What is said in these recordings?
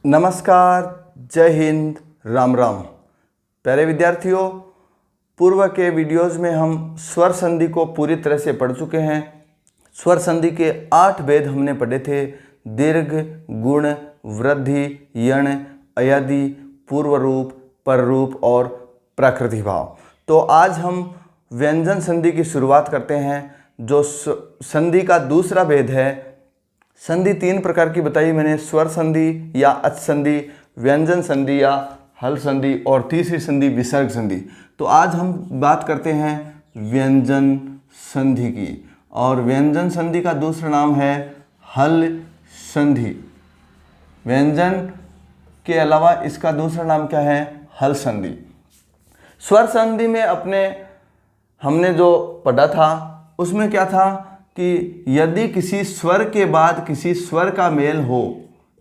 नमस्कार, जय हिंद, राम राम। प्यारे विद्यार्थियों, पूर्व के वीडियोज़ में हम स्वर संधि को पूरी तरह से पढ़ चुके हैं। स्वर संधि के 8 भेद हमने पढ़े थे। दीर्घ, गुण, वृद्धि, यण, अयादि, पूर्व रूप, पर रूप और प्राकृतिक भाव। तो आज हम व्यंजन संधि की शुरुआत करते हैं, जो संधि का दूसरा भेद है। संधि 3 प्रकार की बताई मैंने, स्वर संधि या अच संधि, व्यंजन संधि या हल संधि और तीसरी संधि विसर्ग संधि। तो आज हम बात करते हैं व्यंजन संधि की, और व्यंजन संधि का दूसरा नाम है हल संधि। व्यंजन के अलावा इसका दूसरा नाम क्या है? हल संधि। स्वर संधि में हमने जो पढ़ा था उसमें क्या था कि यदि किसी स्वर के बाद किसी स्वर का मेल हो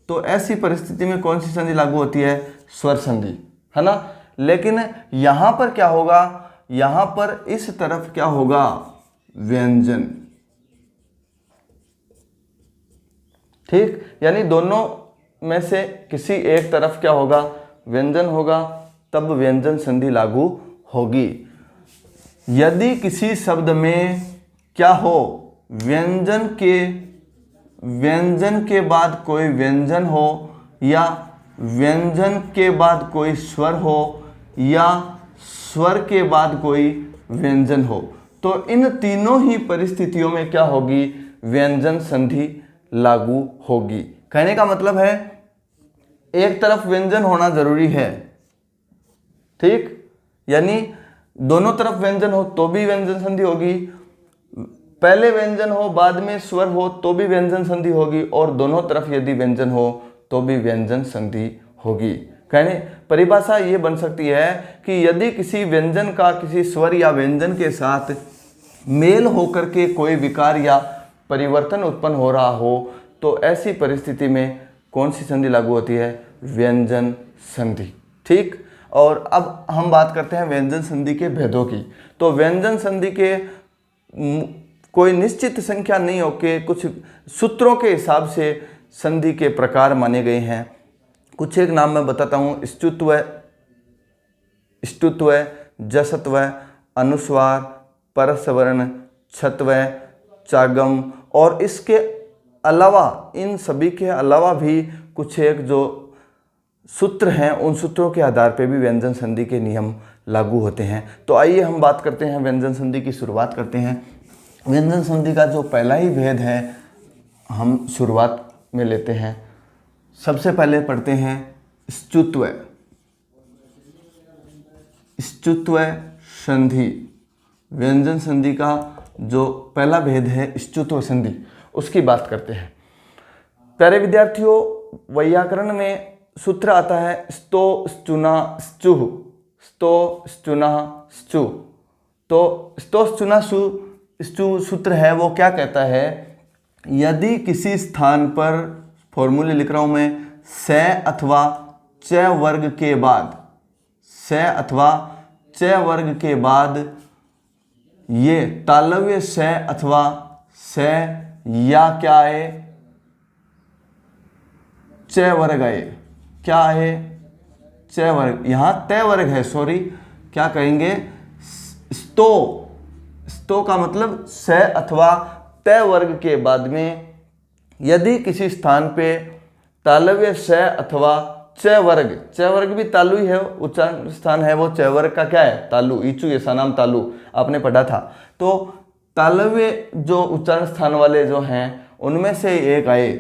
तो ऐसी परिस्थिति में कौन सी संधि लागू होती है? स्वर संधि, है ना। लेकिन यहाँ पर क्या होगा? यहाँ पर इस तरफ क्या होगा? व्यंजन। ठीक, यानी दोनों में से किसी एक तरफ क्या होगा? व्यंजन होगा, तब व्यंजन संधि लागू होगी। यदि किसी शब्द में क्या हो? व्यंजन के बाद कोई व्यंजन हो, या व्यंजन के बाद कोई स्वर हो, या स्वर के बाद कोई व्यंजन हो, तो इन तीनों ही परिस्थितियों में क्या होगी? व्यंजन संधि लागू होगी। कहने का मतलब है एक तरफ व्यंजन होना जरूरी है, ठीक, यानी दोनों तरफ व्यंजन हो तो भी व्यंजन संधि होगी, पहले व्यंजन हो बाद में स्वर हो तो भी व्यंजन संधि होगी, और दोनों तरफ यदि व्यंजन हो तो भी व्यंजन संधि होगी। कहने परिभाषा ये बन सकती है कि यदि किसी व्यंजन का किसी स्वर या व्यंजन के साथ मेल होकर के कोई विकार या परिवर्तन उत्पन्न हो रहा हो तो ऐसी परिस्थिति में कौन सी संधि लागू होती है? व्यंजन संधि। ठीक, और अब हम बात करते हैं व्यंजन संधि के भेदों की। तो व्यंजन संधि के कोई निश्चित संख्या नहीं होके कुछ सूत्रों के हिसाब से संधि के प्रकार माने गए हैं। कुछ एक नाम मैं बताता हूँ। स्तुत्व, ष्टुत्व, जसत्व, अनुस्वार, परसवर्ण, छत्व, चागम, और इसके अलावा इन सभी के अलावा भी कुछ एक जो सूत्र हैं, उन सूत्रों के आधार पर भी व्यंजन संधि के नियम लागू होते हैं। तो आइए हम बात करते हैं, व्यंजन संधि की शुरुआत करते हैं। व्यंजन संधि का जो पहला ही भेद है हम शुरुआत में लेते हैं। सबसे पहले पढ़ते हैं स्तुत्व। स्तुत्व संधि, व्यंजन संधि का जो पहला भेद है स्तुत्व संधि, उसकी बात करते हैं। प्यारे विद्यार्थियों, वैयाकरण में सूत्र आता है स्तो, स्चुना, स्चुः, स्तो, स्चुना, स्चु। तो स्तो, स्चुना, स्चु सूत्र है वो क्या कहता है? यदि किसी स्थान पर, फॉर्मूले लिख रहा हूं मैं, से अथवा च वर्ग के बाद, से अथवा च वर्ग के बाद ये तालव्य से अथवा से या क्या आए? च वर्ग आए। क्या आए? च वर्ग। यहां त वर्ग है, सॉरी, क्या कहेंगे? स्तो। स्तो का मतलब से अथवा त वर्ग के बाद में यदि किसी स्थान पे तालव्य से अथवा च वर्ग भी तालु ही है, उच्चारण स्थान है वो च वर्ग का क्या है? तालु, ईचु ऐसा नाम तालु आपने पढ़ा था। तो तालव्य जो उच्चारण स्थान वाले जो हैं उनमें से एक आए,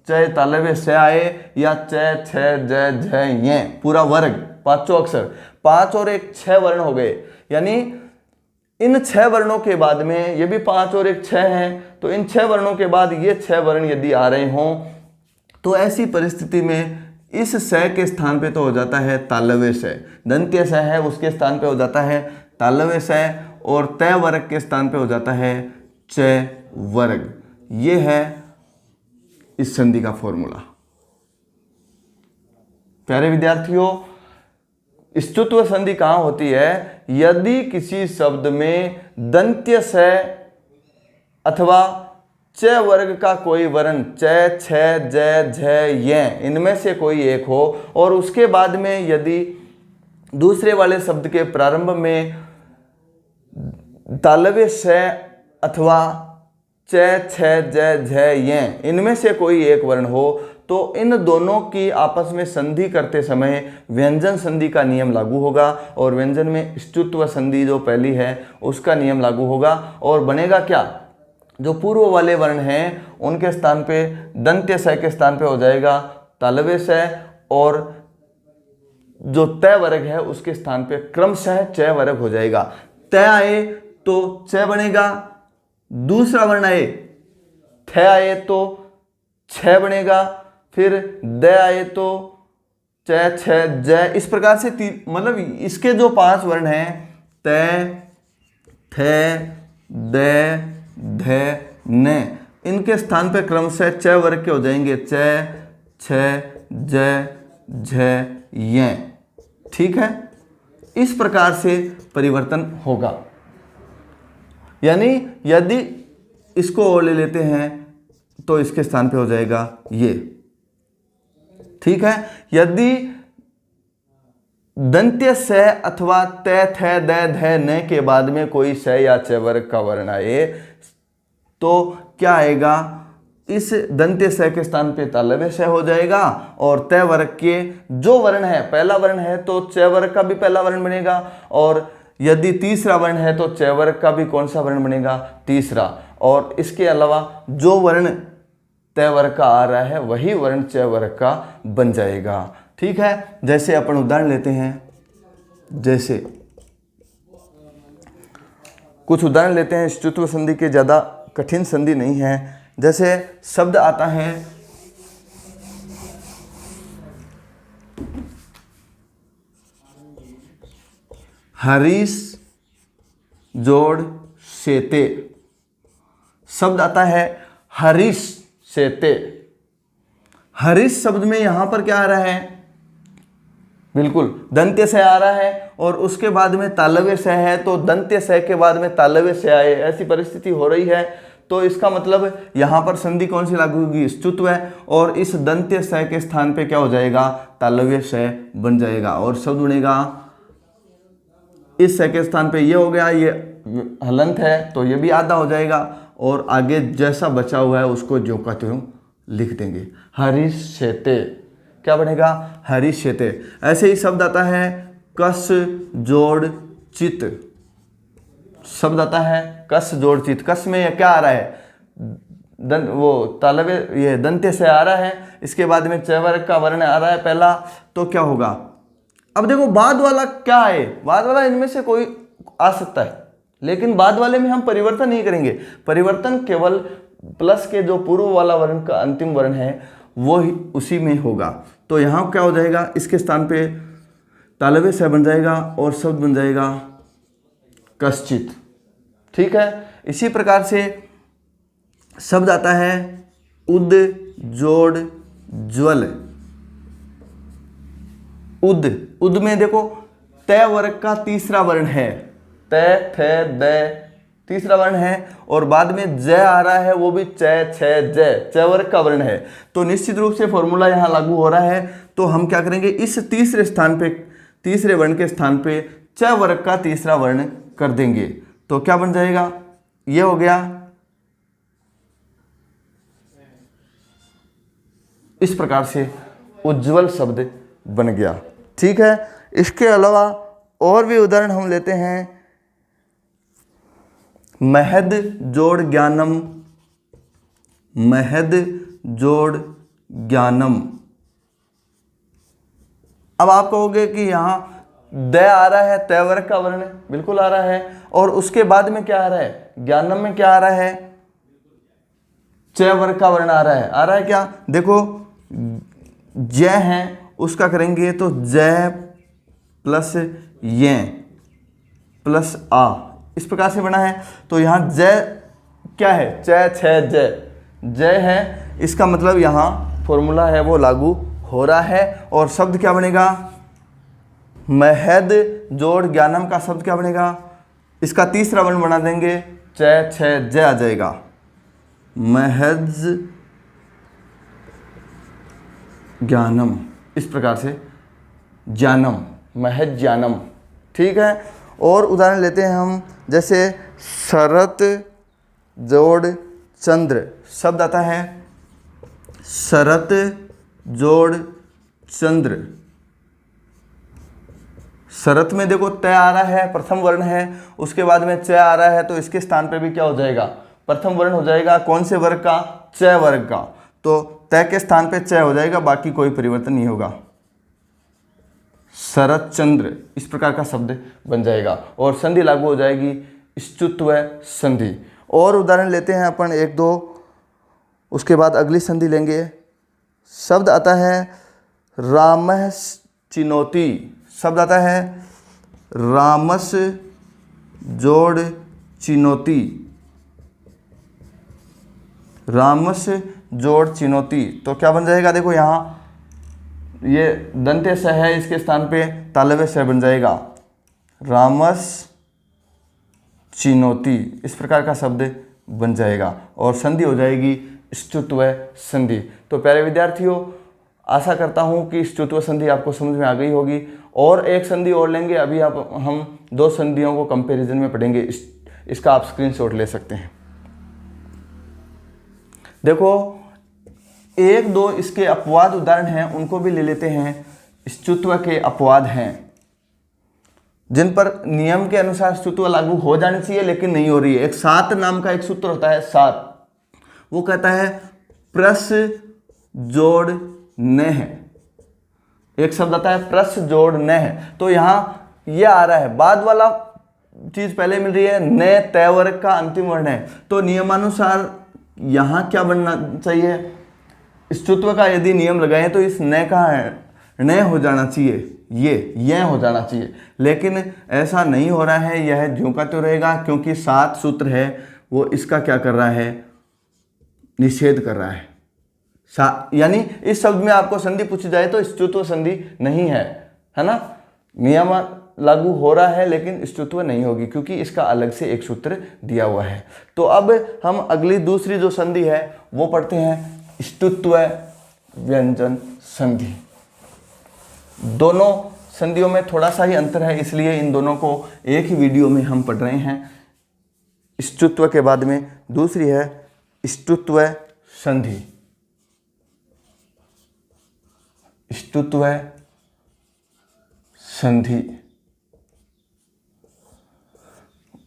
चाहे तालव्य से आए या च, छ, ज, झ, ये पूरा वर्ग, पांचों अक्षर, 5 और 1 6 वर्ण हो गए। यानी इन 6 वर्णों के बाद में, ये भी 5 और 1 6 हैं, तो इन 6 वर्णों के बाद ये 6 वर्ण यदि आ रहे हों तो ऐसी परिस्थिति में इस स के स्थान पे तो हो जाता है तालव्य से, दंत्य स है उसके स्थान पे हो जाता है तालव्य स, और त वर्ग के स्थान पे हो जाता है च वर्ग। ये है इस संधि का फॉर्मूला। प्यारे विद्यार्थियों, स्तुत्व संधि कहाँ होती है? यदि किसी शब्द में दंत्य से अथवा च वर्ग का कोई वर्ण च, छ, ज, झ, य इनमें से कोई एक हो और उसके बाद में यदि दूसरे वाले शब्द के प्रारंभ में तालव्य श अथवा च, छ, ज, झ, य इनमें से कोई एक वर्ण हो तो इन दोनों की आपस में संधि करते समय व्यंजन संधि का नियम लागू होगा और व्यंजन में ष्टुत्व संधि जो पहली है उसका नियम लागू होगा और बनेगा क्या, जो पूर्व वाले वर्ण हैं उनके स्थान पे दंत्य स के स्थान पे हो जाएगा तालव्य स और जो तय वर्ग है उसके स्थान पे क्रमशः च वर्ग हो जाएगा। तय आए तो च बनेगा, दूसरा वर्ण आए थ आए तो छ बनेगा, फिर द आए तो च, छ, ज इस प्रकार से मतलब इसके जो 5 वर्ण हैं त, थ, द, ध, न इनके स्थान पे क्रमशः च वर्ग के हो जाएंगे च, छ, ज, झ, य। ठीक है, इस प्रकार से परिवर्तन होगा। यानी यदि इसको और ले लेते हैं तो इसके स्थान पे हो जाएगा ये। ठीक है, यदि दंत्य स अथवा त, थ, द, ध, न के बाद में कोई स या च वर्ग का वर्ण आए तो क्या आएगा, इस दंत्य स के स्थान पे तालव्य स हो जाएगा और तय वर्ग के जो वर्ण है पहला वर्ण है तो च वर्ग का भी पहला वर्ण बनेगा और यदि तीसरा वर्ण है तो च वर्ग का भी कौन सा वर्ण बनेगा, तीसरा। और इसके अलावा जो वर्ण तय वर्ग का आ रहा है वही वर्ण च वर्ग का बन जाएगा। ठीक है, जैसे अपन उदाहरण लेते हैं, जैसे कुछ उदाहरण लेते हैं ष्टुत्व संधि के, ज़्यादा कठिन संधि नहीं है। जैसे शब्द आता है हरीश जोड़ सेते, शब्द आता है हरीश सेते। हरीश शब्द में यहां पर क्या आ रहा है, बिल्कुल दंत्य से आ रहा है और उसके बाद में तालव्य से है तो दंत्य से के बाद में तालव्य से आए, ऐसी परिस्थिति हो रही है। तो इसका मतलब यहाँ पर संधि कौन सी लागू होगी, ष्टुत्व है और इस दंत्य से के स्थान पे क्या हो जाएगा, तालव्य से बन जाएगा और शब्द बनेगा, इस से के स्थान पे ये हो गया, ये हलंत है तो ये भी आधा हो जाएगा और आगे जैसा बचा हुआ है उसको ज्यों का त्यों लिख देंगे, हरिष्यते। क्या बनेगा, हरिष्यते। ऐसे ही शब्द आता है कस जोड़ चित, शब्द आता है कस जोड़ चित। कस में क्या आ रहा है, वो तालव्य ये दंत्य से आ रहा है, इसके बाद में च वर्ग का वर्ण आ रहा है पहला, तो क्या होगा। अब देखो बाद वाला क्या है, बाद वाला इनमें से कोई आ सकता है लेकिन बाद वाले में हम परिवर्तन नहीं करेंगे, परिवर्तन केवल प्लस के जो पूर्व वाला वर्ण का अंतिम वर्ण है वो ही उसी में होगा। तो यहाँ क्या हो जाएगा, इसके स्थान पे तालव्य से बन जाएगा और शब्द बन जाएगा कश्चित। ठीक है, इसी प्रकार से शब्द आता है उद जोड़ ज्वल। उद, उद में देखो तय वर्ग का तीसरा वर्ण है, तय थ द तीसरा वर्ण है और बाद में ज आ रहा है, वो भी च छ ज, च वर्ग का वर्ण है। तो निश्चित रूप से फॉर्मूला यहाँ लागू हो रहा है। तो हम क्या करेंगे, इस तीसरे स्थान पे, तीसरे वर्ण के स्थान पे च वर्ग का तीसरा वर्ण कर देंगे। तो क्या बन जाएगा, ये हो गया, इस प्रकार से उज्ज्वल शब्द बन गया। ठीक है, इसके अलावा और भी उदाहरण हम लेते हैं, महद जोड़ ज्ञानम, महद जोड़ ज्ञानम। अब आप कहोगे कि यहाँ द आ रहा है, तय वर्ग का वर्ण बिल्कुल आ रहा है और उसके बाद में क्या आ रहा है, ज्ञानम में क्या आ रहा है, च वर्ग का वर्ण आ रहा है क्या, देखो ज है उसका करेंगे तो ज प्लस ये प्लस आ, इस प्रकार से बना है। तो यहाँ ज क्या है, च छ ज है, इसका मतलब यहाँ फॉर्मूला है वो लागू हो रहा है और शब्द क्या बनेगा, महद जोड़ ज्ञानम का शब्द क्या बनेगा, इसका तीसरा वर्ण बना देंगे, च छ ज आ जाएगा। महज ज्ञानम, इस प्रकार से ज्ञानम, महज ज्ञानम। ठीक है। और उदाहरण लेते हैं हम, जैसे शरत जोड़ चंद्र शब्द आता है, शरत जोड़ चंद्र। शरत में देखो तय आ रहा है, प्रथम वर्ण है, उसके बाद में च आ रहा है, तो इसके स्थान पे भी क्या हो जाएगा, प्रथम वर्ण हो जाएगा। कौन से वर्ग का, च वर्ग का। तो तय के स्थान पे च हो जाएगा, बाकी कोई परिवर्तन नहीं होगा। शरत चंद्र इस प्रकार का शब्द बन जाएगा और संधि लागू हो जाएगी स्तुत्व संधि। और उदाहरण लेते हैं अपन एक दो, उसके बाद अगली संधि लेंगे। शब्द आता है रामः चिनोति, शब्द आता है रामस जोड़ चिनोति, रामस जोड़ चिनोति। तो क्या बन जाएगा, देखो यहाँ ये दंत्य स है, इसके स्थान पे तालव्य स बन जाएगा, रामस चिनोति, इस प्रकार का शब्द बन जाएगा और संधि हो जाएगी स्तुत्व संधि। तो प्यारे विद्यार्थियों, आशा करता हूँ कि स्तुत्व संधि आपको समझ में आ गई होगी। और एक संधि और लेंगे, अभी हम दो संधियों को कंपैरिजन में पढ़ेंगे, इसका आप स्क्रीनशॉट ले सकते हैं। देखो एक दो इसके अपवाद उदाहरण हैं, उनको भी ले लेते हैं। स्तुत्व के अपवाद हैं जिन पर नियम के अनुसार स्तुत्व लागू हो जानी चाहिए लेकिन नहीं हो रही है। एक सात नाम का एक सूत्र होता है, सात, वो कहता है प्रस जोड़ नह। एक शब्द आता है प्रस जोड़ नह, तो यहाँ ये आ रहा है, बाद वाला चीज पहले मिल रही है, न तय वर्ग का अंतिम वर्ण है, तो नियमानुसार यहाँ क्या बनना चाहिए, स्तुत्व का यदि नियम लगाएं तो इस न का न हो जाना चाहिए, ये हो जाना चाहिए, लेकिन ऐसा नहीं हो रहा है, यह ज्यों का त्यों रहेगा, क्योंकि सात सूत्र है वो इसका क्या कर रहा है, निषेध कर रहा है। यानी इस शब्द में आपको संधि पूछी जाए तो स्तुत्व संधि नहीं है ना, नियम लागू हो रहा है लेकिन स्तुत्व नहीं होगी क्योंकि इसका अलग से एक सूत्र दिया हुआ है। तो अब हम अगली दूसरी जो संधि है वो पढ़ते हैं, स्तुत्व व्यंजन संधि। दोनों संधियों में थोड़ा सा ही अंतर है, इसलिए इन दोनों को एक ही वीडियो में हम पढ़ रहे हैं। स्तुत्व के बाद में दूसरी है स्तुत्व संधि। स्तुत्व संधि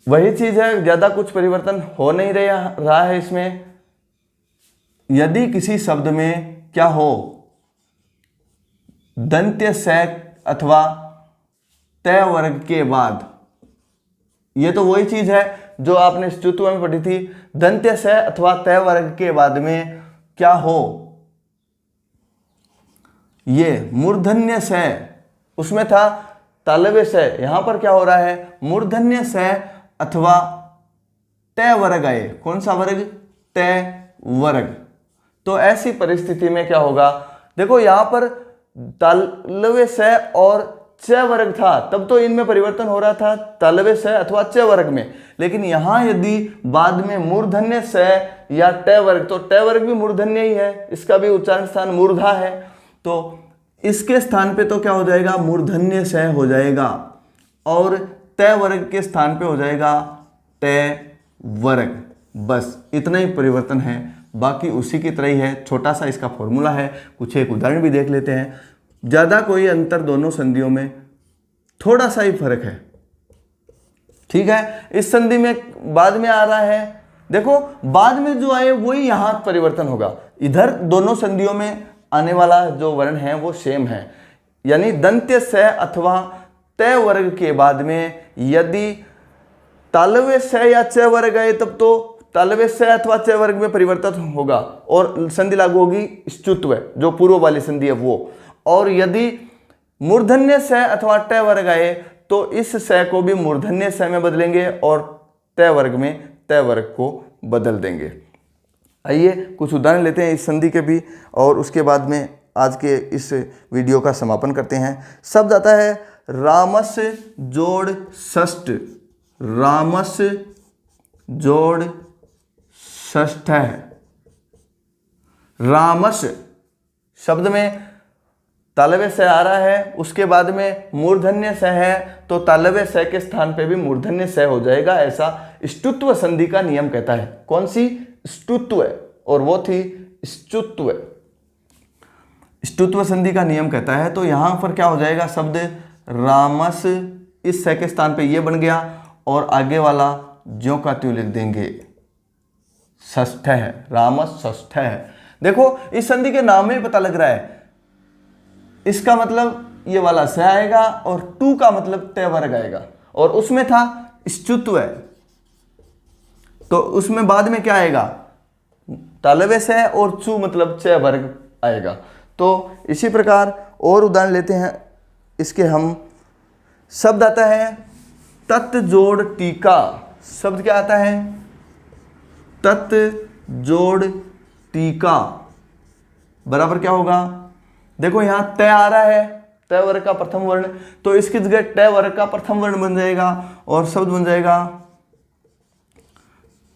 वही चीज है, ज्यादा कुछ परिवर्तन हो नहीं रहा है इसमें। यदि किसी शब्द में क्या हो, दंत्य स अथवा तय वर्ग के बाद, ये तो वही चीज है जो आपने स्तुत्व में पढ़ी थी, दंत्य स अथवा तय वर्ग के बाद में क्या हो, ये मूर्धन्य स, उसमें था तालव्य स, यहां पर क्या हो रहा है, मूर्धन्य स अथवा तय वर्ग आए। कौन सा वर्ग, तय वर्ग। तो ऐसी परिस्थिति में क्या होगा, देखो यहां पर तालव्य स और च वर्ग था, तब तो इनमें परिवर्तन हो रहा था तालव्य स अथवा च वर्ग में, लेकिन यहां यदि बाद में मूर्धन्य स या ट वर्ग, तो ट वर्ग भी मूर्धन्य ही है, इसका भी उच्चारण स्थान मूर्धा है, तो इसके स्थान पे तो क्या हो जाएगा, मूर्धन्य स हो जाएगा और तय वर्ग के स्थान पे हो जाएगा तय वर्ग। बस इतना ही परिवर्तन है, बाकी उसी की तरह ही है, छोटा सा इसका फॉर्मूला है। कुछ एक उदाहरण भी देख लेते हैं। ज़्यादा कोई अंतर दोनों संधियों में, थोड़ा सा ही फर्क है। ठीक है, इस संधि में बाद में आ रहा है, देखो बाद में जो आए वही यहाँ परिवर्तन होगा। इधर दोनों संधियों में आने वाला जो वर्ण है वो सेम है, यानी दंत्य स अथवा तय वर्ग के बाद में यदि तालव्य स या च वर्ग आए तब तो तालव्य स अथवा च वर्ग में परिवर्तन होगा और संधि लागू होगी स्तुत्व, जो पूर्व वाली संधि है वो। और यदि मूर्धन्य स अथवा ट वर्ग आए तो इस स को भी मूर्धन्य स में बदलेंगे और तय वर्ग में तय वर्ग को बदल देंगे। आइए कुछ उदाहरण लेते हैं इस संधि के भी और उसके बाद में आज के इस वीडियो का समापन करते हैं। शब्द आता है रामस जोड़ षष्ठ, रामस जोड़ षष्ठ है। रामस शब्द में तालव्य स आ रहा है, उसके बाद में मूर्धन्य स है, तो तालव्य स के स्थान पे भी मूर्धन्य स हो जाएगा। ऐसा ष्टुत्व संधि का नियम कहता है। कौन सी? ष्टुत्व, और वो थी ष्टुत्व। ष्टुत्व संधि का नियम कहता है। तो यहां पर क्या हो जाएगा? शब्द रामस, इस स के स्थान पे ये बन गया, और आगे वाला ज्यों का त्यों लिख देंगे, षष्ठ है, रामस षष्ठ है। देखो इस संधि के नाम में पता लग रहा है, इसका मतलब ये वाला स आएगा और टू का मतलब ट वर्ग आएगा, और उसमें था ष्टुत्व, तो उसमें बाद में क्या आएगा? तालव्य स और चू मतलब च वर्ग आएगा। तो इसी प्रकार और उदाहरण लेते हैं इसके हम। शब्द आता है तत् जोड़ टीका। शब्द क्या आता है? तत् जोड़ टीका बराबर क्या होगा? देखो यहां त आ रहा है, त वर्ग का प्रथम वर्ण, तो इसकी जगह ट वर्ग का प्रथम वर्ण बन जाएगा और शब्द बन जाएगा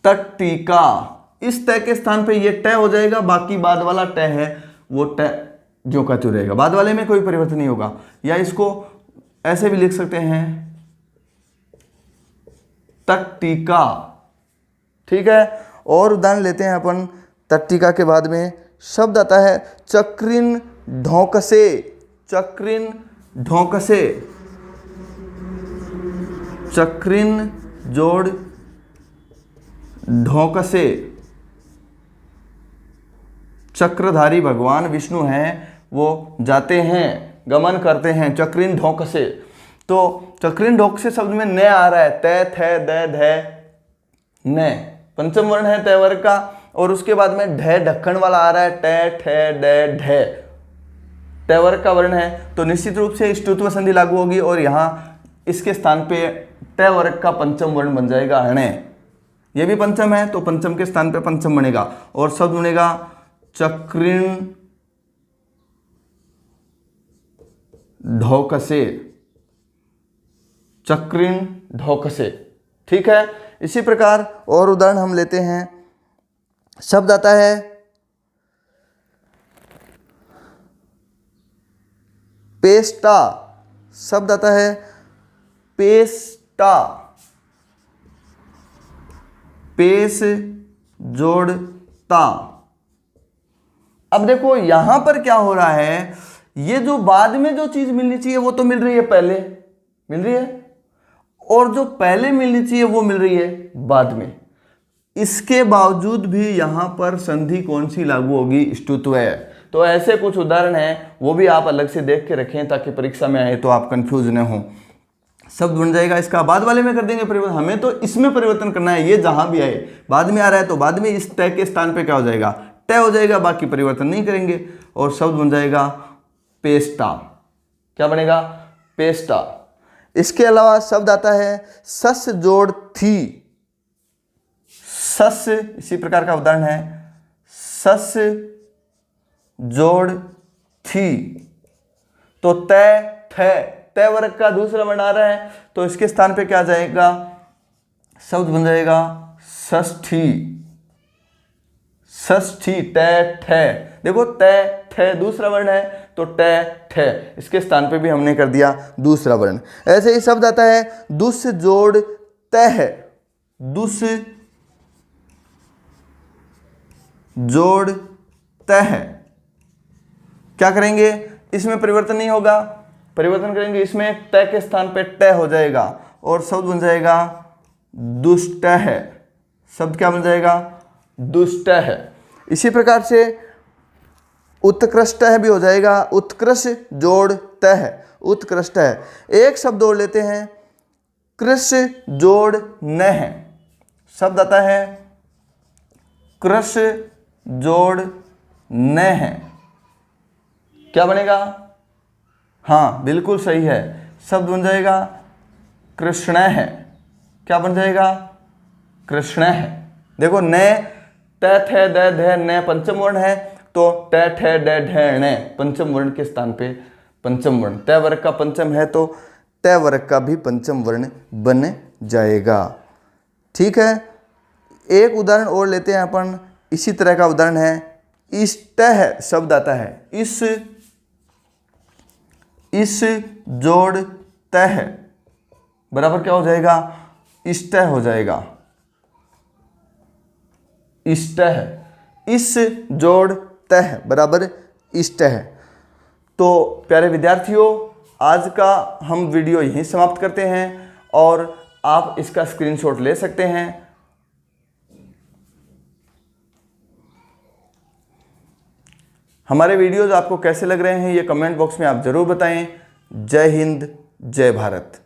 तट्टिका। इस त के स्थान पे ये ट हो जाएगा, बाकी बाद वाला ट है वो ट जो का त्यों रहेगा, बाद वाले में कोई परिवर्तन नहीं होगा। या इसको ऐसे भी लिख सकते हैं तट्टिका, ठीक है। और उदाहरण लेते हैं अपन तट्टिका के बाद में। शब्द आता है चक्रिन ढोंकसे। चक्रिन ढोंकसे, चक्रिन जोड़ ढोंकसे। चक्रधारी भगवान विष्णु हैं, वो जाते हैं, गमन करते हैं चक्रिन ढोंकसे। तो चक्रिन ढोंकसे शब्द में न आ रहा है, त थ द ध न, पंचम वर्ण है त वर्ग का, और उसके बाद में ढ ढक्कन वाला आ रहा है, ट ठ ड ढ, ट वर्ग का वर्ण है। तो निश्चित रूप से ष्टुत्व संधि लागू होगी, और यहाँ इसके स्थान पे ट वर्ग का पंचम वर्ण बन जाएगा हणे। ये भी पंचम है, तो पंचम के स्थान पे पंचम बनेगा, और शब्द बनेगा चक्रिन ढोकसे। चक्रिन ढोकसे, ठीक है। इसी प्रकार और उदाहरण हम लेते हैं। शब्द आता है पेस्टा। शब्द आता है पेस्टा, पेश जोड़ता। अब देखो यहां पर क्या हो रहा है, ये जो बाद में जो चीज मिलनी चाहिए वो तो मिल रही है, पहले मिल रही है, और जो पहले मिलनी चाहिए वो मिल रही है बाद में। इसके बावजूद भी यहां पर संधि कौन सी लागू होगी? ष्टुत्व। तो ऐसे कुछ उदाहरण हैं, वो भी आप अलग से देख के रखें ताकि परीक्षा में आए तो आप कंफ्यूज न हो। शब्द बन जाएगा इसका, बाद वाले में कर देंगे परिवर्तन, हमें तो इसमें परिवर्तन करना है। ये जहां भी आए, बाद में आ रहा है तो बाद में इस त के स्थान पे क्या हो जाएगा? ट हो जाएगा, बाकी परिवर्तन नहीं करेंगे, और शब्द बन जाएगा पेस्टा। क्या बनेगा? पेस्टा। इसके अलावा शब्द आता है सस जोड़ थी। सस, इसी प्रकार का उदाहरण है, सस जोड़ थी। तो त थ, त वर्ग का दूसरा वर्ण आ रहा है, तो इसके स्थान पे क्या आ जाएगा? शब्द बन जाएगा षष्ठी। षष्ठी, त ठ। देखो त ठ दूसरा वर्ण है, तो ट ठ, इसके स्थान पे भी हमने कर दिया दूसरा वर्ण। ऐसे ही शब्द आता है दुस जोड़ तह। दुस जोड़ तह, क्या करेंगे? इसमें परिवर्तन नहीं होगा, परिवर्तन करेंगे इसमें त के स्थान पे ट हो जाएगा, और शब्द बन जाएगा दुष्ट है। शब्द क्या बन जाएगा? दुष्ट है। इसी प्रकार से उत्कृष्ट है भी हो जाएगा, उत्कृष्ट जोड़ तह, उत्कृष्ट है। एक शब्द और लेते हैं, कृष जोड़ न है। शब्द आता है कृष जोड़ न है। क्या बनेगा? हाँ बिल्कुल सही है, शब्द बन जाएगा कृष्ण है। क्या बन जाएगा? कृष्ण है। देखो न, त थ द ध न पंचम वर्ण है, तो ट ठ ड ढ ण पंचम वर्ण के स्थान पे पंचम वर्ण, त वर्ग का पंचम है तो त वर्ग का भी पंचम वर्ण बन जाएगा। ठीक है। एक उदाहरण और लेते हैं अपन, इसी तरह का उदाहरण है इष्टह शब्द आता है, इस जोड़ तह बराबर क्या हो जाएगा, इष्टह हो जाएगा, इष्टह, इस जोड़ तह बराबर इष्टह। तो प्यारे विद्यार्थियों, आज का हम वीडियो यहीं समाप्त करते हैं और आप इसका स्क्रीनशॉट ले सकते हैं। हमारे वीडियोज आपको कैसे लग रहे हैं ये कमेंट बॉक्स में आप ज़रूर बताएं। जय हिंद, जय भारत।